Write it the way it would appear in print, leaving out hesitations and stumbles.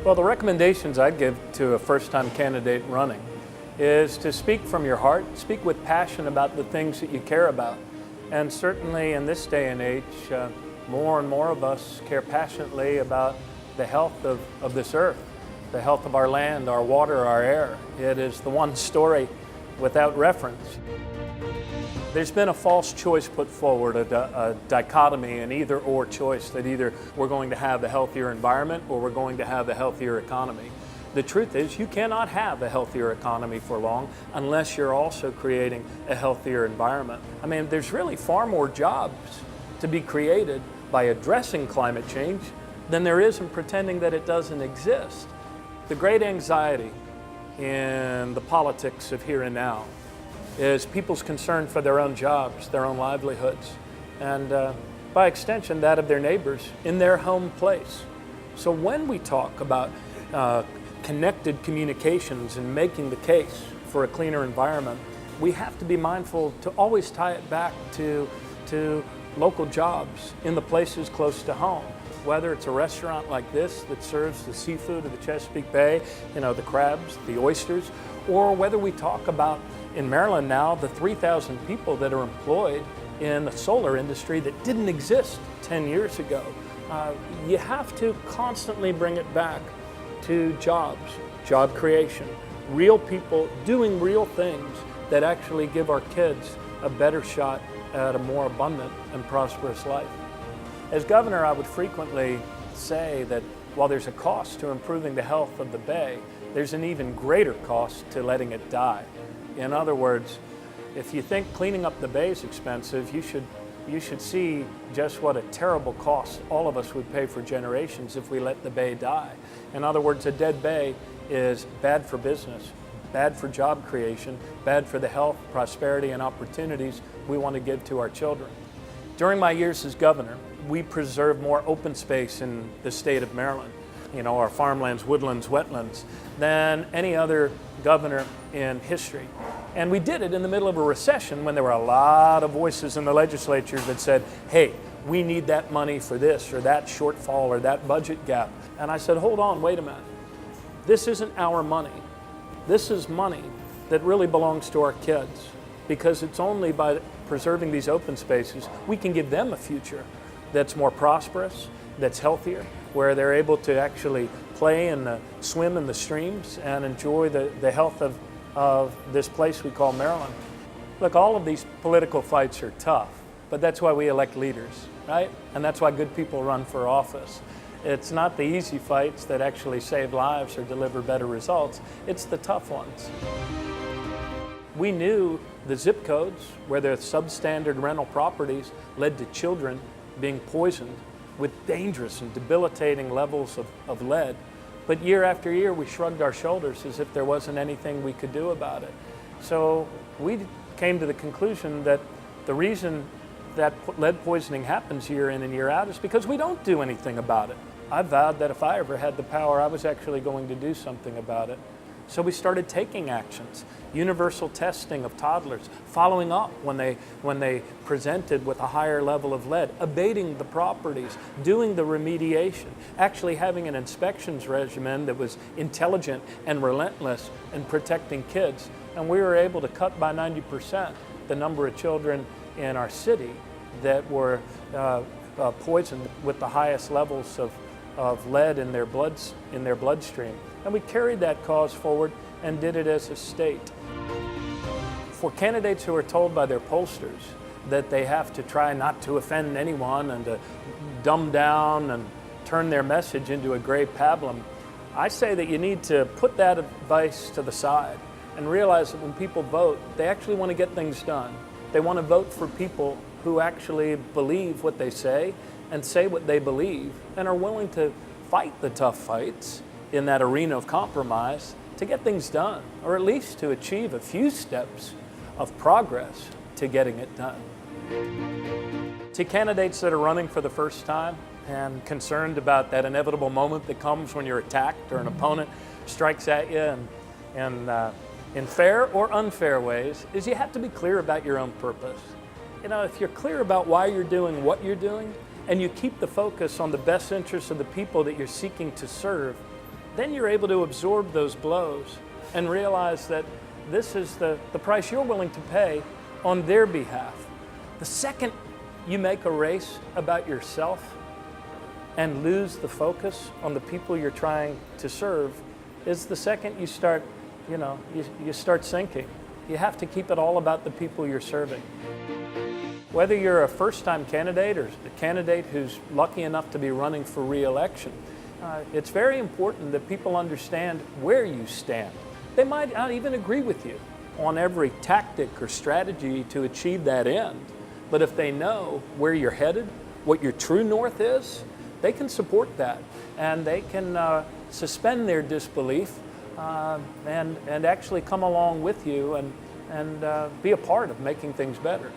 Well, the recommendations I'd give to a first-time candidate running is to speak from your heart, speak with passion about the things that you care about. And certainly in this day and age, more and more of us care passionately about the health of this earth, the health of our land, our water, our air. It is the one story without reference. There's been a false choice put forward, a dichotomy, an either-or choice, that either we're going to have a healthier environment or we're going to have a healthier economy. The truth is, you cannot have a healthier economy for long unless you're also creating a healthier environment. I mean, there's really far more jobs to be created by addressing climate change than there is in pretending that it doesn't exist. The great anxiety in the politics of here and now is people's concern for their own jobs, their own livelihoods, and by extension that of their neighbors in their home place. So when we talk about connected communications and making the case for a cleaner environment, we have to be mindful to always tie it back to local jobs in the places close to home. Whether it's a restaurant like this that serves the seafood of the Chesapeake Bay, the crabs, the oysters, or whether we talk about in Maryland now the 3,000 people that are employed in the solar industry that didn't exist 10 years ago. You have to constantly bring it back to jobs, job creation, real people doing real things that actually give our kids a better shot at a more abundant and prosperous life. As governor, I would frequently say that while there's a cost to improving the health of the Bay, there's an even greater cost to letting it die. In other words, if you think cleaning up the Bay is expensive, you should see just what a terrible cost all of us would pay for generations if we let the Bay die. In other words, a dead Bay is bad for business, bad for job creation, bad for the health, prosperity, and opportunities we want to give to our children. During my years as governor, we preserved more open space in the state of Maryland, our farmlands, woodlands, wetlands, than any other governor in history. And we did it in the middle of a recession when there were a lot of voices in the legislature that said, hey, we need that money for this or that shortfall or that budget gap. And I said, hold on, wait a minute. This isn't our money. This is money that really belongs to our kids, because it's only by preserving these open spaces we can give them a future that's more prosperous, that's healthier, where they're able to actually play and swim in the streams and enjoy the health of this place we call Maryland. Look, all of these political fights are tough, but that's why we elect leaders, right? And that's why good people run for office. It's not the easy fights that actually save lives or deliver better results. It's the tough ones. We knew the zip codes where the substandard rental properties led to children being poisoned with dangerous and debilitating levels of lead. But year after year, we shrugged our shoulders as if there wasn't anything we could do about it. So we came to the conclusion that the reason that lead poisoning happens year in and year out is because we don't do anything about it. I vowed that if I ever had the power, I was actually going to do something about it. So we started taking actions, universal testing of toddlers, following up when they presented with a higher level of lead, abating the properties, doing the remediation, actually having an inspections regimen that was intelligent and relentless in protecting kids. And we were able to cut by 90% the number of children in our city that were poisoned with the highest levels of lead in their bloodstream. And we carried that cause forward and did it as a state. For candidates who are told by their pollsters that they have to try not to offend anyone and to dumb down and turn their message into a gray pablum, I say that you need to put that advice to the side and realize that when people vote, they actually want to get things done. They want to vote for people who actually believe what they say and say what they believe and are willing to fight the tough fights in that arena of compromise to get things done, or at least to achieve a few steps of progress to getting it done. To candidates that are running for the first time and concerned about that inevitable moment that comes when you're attacked or an opponent strikes at you and in fair or unfair ways, is you have to be clear about your own purpose. If you're clear about why you're doing what you're doing, and you keep the focus on the best interests of the people that you're seeking to serve, then you're able to absorb those blows and realize that this is the price you're willing to pay on their behalf. The second you make a race about yourself and lose the focus on the people you're trying to serve is the second you start, you start sinking. You have to keep it all about the people you're serving. Whether you're a first-time candidate or a candidate who's lucky enough to be running for re-election, it's very important that people understand where you stand. They might not even agree with you on every tactic or strategy to achieve that end, but if they know where you're headed, what your true north is, they can support that, and they can suspend their disbelief and actually come along with you and be a part of making things better.